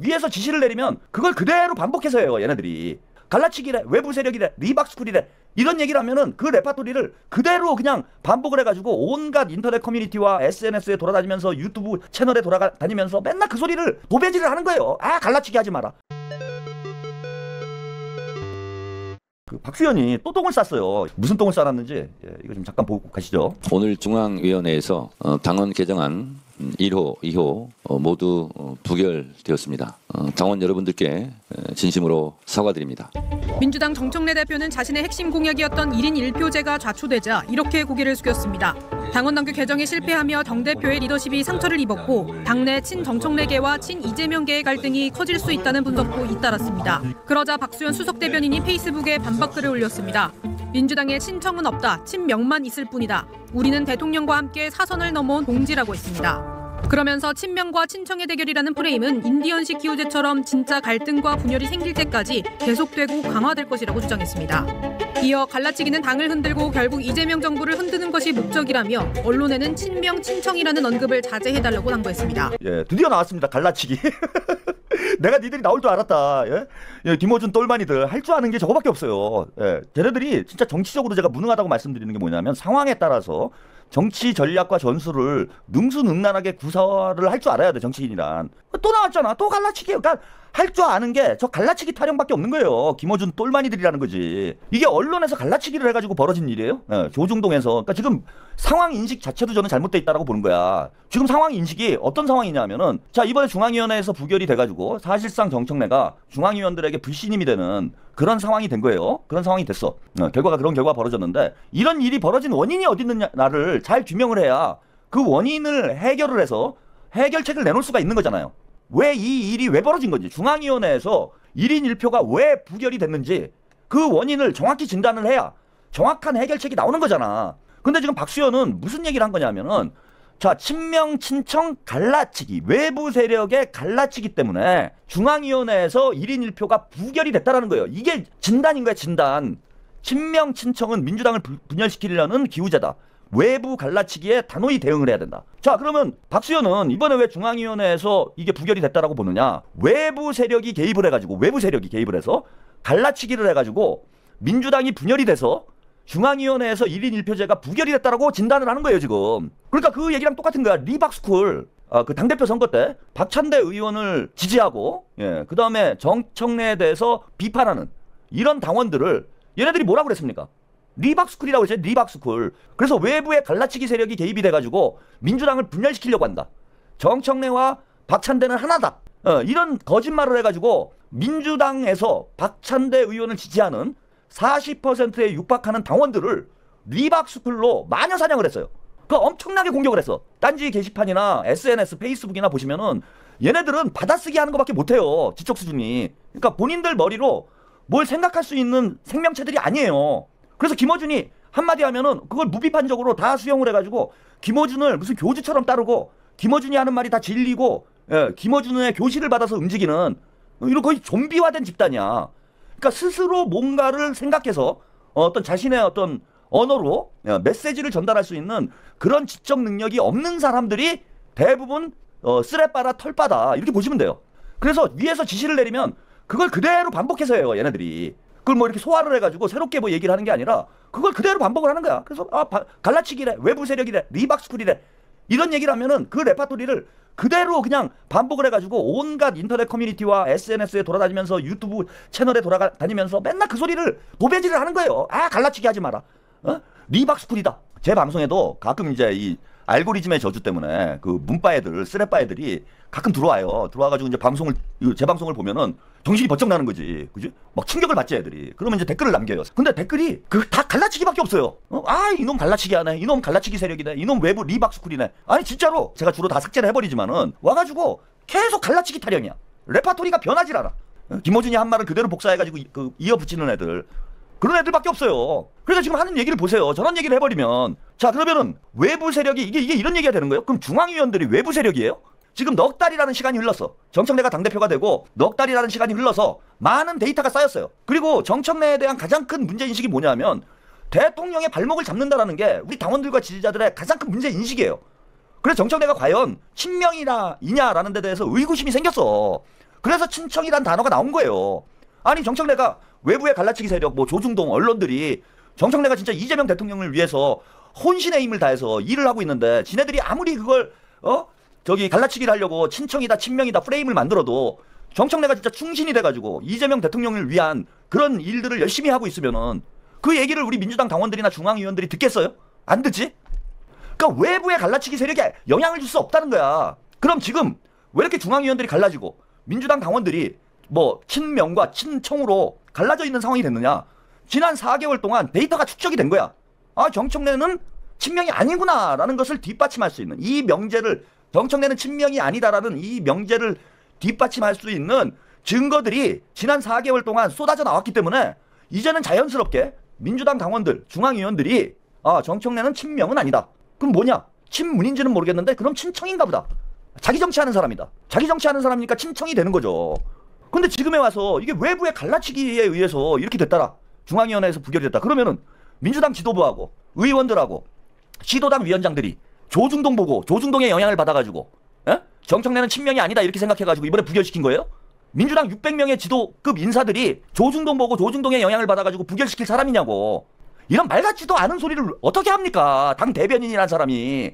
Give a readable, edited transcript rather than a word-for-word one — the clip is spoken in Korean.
위에서 지시를 내리면 그걸 그대로 반복해서 해요. 얘네들이 갈라치기래, 외부 세력이래, 리박스쿨이래, 이런 얘기를 하면은 그 레파토리를 그대로 그냥 반복을 해가지고 온갖 인터넷 커뮤니티와 SNS에 돌아다니면서 유튜브 채널에 돌아다니면서 맨날 그 소리를 도배질을 하는 거예요. 아, 갈라치기 하지 마라. 그 박수현이 또 똥을 쌌어요. 무슨 똥을 싸놨는지 이거 좀 잠깐 보고 가시죠. 오늘 중앙위원회에서 당원 개정안 1호, 2호 모두 부결되었습니다. 당원 여러분들께 진심으로 사과드립니다. 민주당 정청래 대표는 자신의 핵심 공약이었던 1인 1표제가 좌초되자 이렇게 고개를 숙였습니다. 당원 당규 개정에 실패하며 당대표의 리더십이 상처를 입었고 당내 친정청래계와 친이재명계의 갈등이 커질 수 있다는 분석도 잇따랐습니다. 그러자 박수현 수석 대변인이 페이스북에 반박글을 올렸습니다. 민주당에 친청은 없다, 친명만 있을 뿐이다. 우리는 대통령과 함께 사선을 넘어온 동지라고 했습니다. 그러면서 친명과 친청의 대결이라는 프레임은 인디언식 기호제처럼 진짜 갈등과 분열이 생길 때까지 계속되고 강화될 것이라고 주장했습니다. 이어 갈라치기는 당을 흔들고 결국 이재명 정부를 흔드는 것이 목적이라며 언론에는 친명, 친청이라는 언급을 자제해달라고 당부했습니다. 예, 드디어 나왔습니다. 갈라치기. 내가 니들이 나올 줄 알았다. 예? 김어준 똘마니들 할 줄 아는 게 저거밖에 없어요. 예, 쟤네들이 진짜 정치적으로 제가 무능하다고 말씀드리는 게 뭐냐면 상황에 따라서 정치 전략과 전술을 능수능란하게 구사를 할 줄 알아야 돼. 정치인이란. 또 나왔잖아. 또 갈라치기. 그러니까 할 줄 아는 게 저 갈라치기 타령밖에 없는 거예요. 김어준 똘마니들이라는 거지. 이게 언론에서 갈라치기를 해가지고 벌어진 일이에요. 예, 조중동에서. 그러니까 지금 상황 인식 자체도 저는 잘못돼 있다고 보는 거야. 지금 상황 인식이 어떤 상황이냐면은 자, 이번에 중앙위원회에서 부결이 돼가지고 사실상 정청래가 중앙위원들에게 불신임이 되는 그런 상황이 된 거예요. 그런 상황이 됐어. 결과가 그런 결과가 벌어졌는데 이런 일이 벌어진 원인이 어디 있느냐를 잘 규명을 해야 그 원인을 해결을 해서 해결책을 내놓을 수가 있는 거잖아요. 왜 이 일이 왜 벌어진 건지, 중앙위원회에서 1인 1표가 왜 부결이 됐는지 그 원인을 정확히 진단을 해야 정확한 해결책이 나오는 거잖아. 근데 지금 박수현은 무슨 얘기를 한 거냐면은 자, 친명, 친청, 갈라치기, 외부 세력의 갈라치기 때문에 중앙위원회에서 1인 1표가 부결이 됐다라는 거예요. 이게 진단인 거야, 진단. 친명, 친청은 민주당을 분열시키려는 기우제다. 외부 갈라치기에 단호히 대응을 해야 된다. 자, 그러면 박수현은 이번에 왜 중앙위원회에서 이게 부결이 됐다라고 보느냐? 외부 세력이 개입을 해가지고, 외부 세력이 개입을 해서 갈라치기를 해가지고 민주당이 분열이 돼서 중앙위원회에서 1인 1표제가 부결이 됐다라고 진단을 하는 거예요, 지금. 그러니까 그 얘기랑 똑같은 거야. 리박스쿨. 그 당대표 선거 때 박찬대 의원을 지지하고, 예, 그 다음에 정청래에 대해서 비판하는 이런 당원들을 얘네들이 뭐라고 그랬습니까? 리박스쿨이라고 했어요. 리박스쿨. 그래서 외부의 갈라치기 세력이 개입이 돼가지고 민주당을 분열시키려고 한다. 정청래와 박찬대는 하나다. 이런 거짓말을 해가지고 민주당에서 박찬대 의원을 지지하는 40%에 육박하는 당원들을 리박스쿨로 마녀 사냥을 했어요. 그 엄청나게 공격을 했어. 딴지 게시판이나 SNS, 페이스북이나 보시면은 얘네들은 받아쓰기 하는 것밖에 못해요. 지적 수준이. 그러니까 본인들 머리로 뭘 생각할 수 있는 생명체들이 아니에요. 그래서 김어준이 한마디 하면은 그걸 무비판적으로 다 수용을 해가지고 김어준을 무슨 교주처럼 따르고 김어준이 하는 말이 다 진리고, 예, 김어준의 교시를 받아서 움직이는 이런 거의 좀비화된 집단이야. 그러니까 스스로 뭔가를 생각해서 어떤 자신의 어떤 언어로 메시지를 전달할 수 있는 그런 지적 능력이 없는 사람들이 대부분 쓰레빠라 털빠다 이렇게 보시면 돼요. 그래서 위에서 지시를 내리면 그걸 그대로 반복해서 해요. 얘네들이. 그걸 뭐 이렇게 소화를 해가지고 새롭게 뭐 얘기를 하는 게 아니라 그걸 그대로 반복을 하는 거야. 그래서 갈라치기래, 외부 세력이래, 리박스쿨이래, 이런 얘기를 하면은 그 레파토리를 그대로 그냥 반복을 해가지고 온갖 인터넷 커뮤니티와 SNS에 돌아다니면서 유튜브 채널에 돌아다니면서 맨날 그 소리를 도배질을 하는 거예요. 아, 갈라치기 하지 마라. 리박스쿨이다. 제 방송에도 가끔 이제 이 알고리즘의 저주 때문에 그 문파 애들, 쓰레빠 애들이 가끔 들어와요. 들어와가지고 이제 제 방송을 보면은 정신이 번쩍 나는 거지. 그지? 막 충격을 받지 애들이. 그러면 이제 댓글을 남겨요. 근데 댓글이 다 갈라치기밖에 없어요. 이놈 갈라치기 하네. 이놈 갈라치기 세력이네. 이놈 외부 리박스쿨이네. 아니 진짜로 제가 주로 다 삭제를 해버리지만은 와가지고 계속 갈라치기 타령이야. 레파토리가 변하질 않아. 김어준이 한 말을 그대로 복사해가지고 이어붙이는 애들. 그런 애들밖에 없어요. 그래서 지금 하는 얘기를 보세요. 저런 얘기를 해버리면 자, 그러면은 외부 세력이 이게 이런 얘기가 되는 거예요? 그럼 중앙위원들이 외부 세력이에요? 지금 넉 달이라는 시간이 흘렀어. 정청래가 당대표가 되고 넉 달이라는 시간이 흘러서 많은 데이터가 쌓였어요. 그리고 정청래에 대한 가장 큰 문제인식이 뭐냐면 대통령의 발목을 잡는다라는 게 우리 당원들과 지지자들의 가장 큰 문제인식이에요. 그래서 정청래가 과연 친명이냐라는 데 대해서 의구심이 생겼어. 그래서 친청이란 단어가 나온 거예요. 아니 정청래가 외부의 갈라치기 세력 뭐 조중동 언론들이 정청래가 진짜 이재명 대통령을 위해서 혼신의 힘을 다해서 일을 하고 있는데 지네들이 아무리 그걸 저기 갈라치기를 하려고 친청이다 친명이다 프레임을 만들어도 정청래가 진짜 충신이 돼가지고 이재명 대통령을 위한 그런 일들을 열심히 하고 있으면은 그 얘기를 우리 민주당 당원들이나 중앙위원들이 듣겠어요? 안 듣지? 그러니까 외부의 갈라치기 세력에 영향을 줄 수 없다는 거야. 그럼 지금 왜 이렇게 중앙위원들이 갈라지고 민주당 당원들이 뭐 친명과 친청으로 갈라져 있는 상황이 됐느냐? 지난 4개월 동안 데이터가 축적이 된 거야. 아, 정청래는 친명이 아니구나라는 것을 뒷받침할 수 있는 이 명제를, 정청래는 친명이 아니다라는 이 명제를 뒷받침할 수 있는 증거들이 지난 4개월 동안 쏟아져 나왔기 때문에 이제는 자연스럽게 민주당 당원들, 중앙위원들이 아, 정청래는 친명은 아니다. 그럼 뭐냐? 친문인지는 모르겠는데 그럼 친청인가 보다. 자기 정치하는 사람이다. 자기 정치하는 사람이니까 친청이 되는 거죠. 근데 지금에 와서 이게 외부의 갈라치기에 의해서 이렇게 됐다라. 중앙위원회에서 부결이 됐다. 그러면은 민주당 지도부하고 의원들하고 시도당 위원장들이 조중동 보고 조중동의 영향을 받아가지고 정청래는 친명이 아니다 이렇게 생각해가지고 이번에 부결시킨 거예요? 민주당 600명의 지도급 인사들이 조중동 보고 조중동의 영향을 받아가지고 부결시킬 사람이냐고. 이런 말 같지도 않은 소리를 어떻게 합니까? 당 대변인이라는 사람이.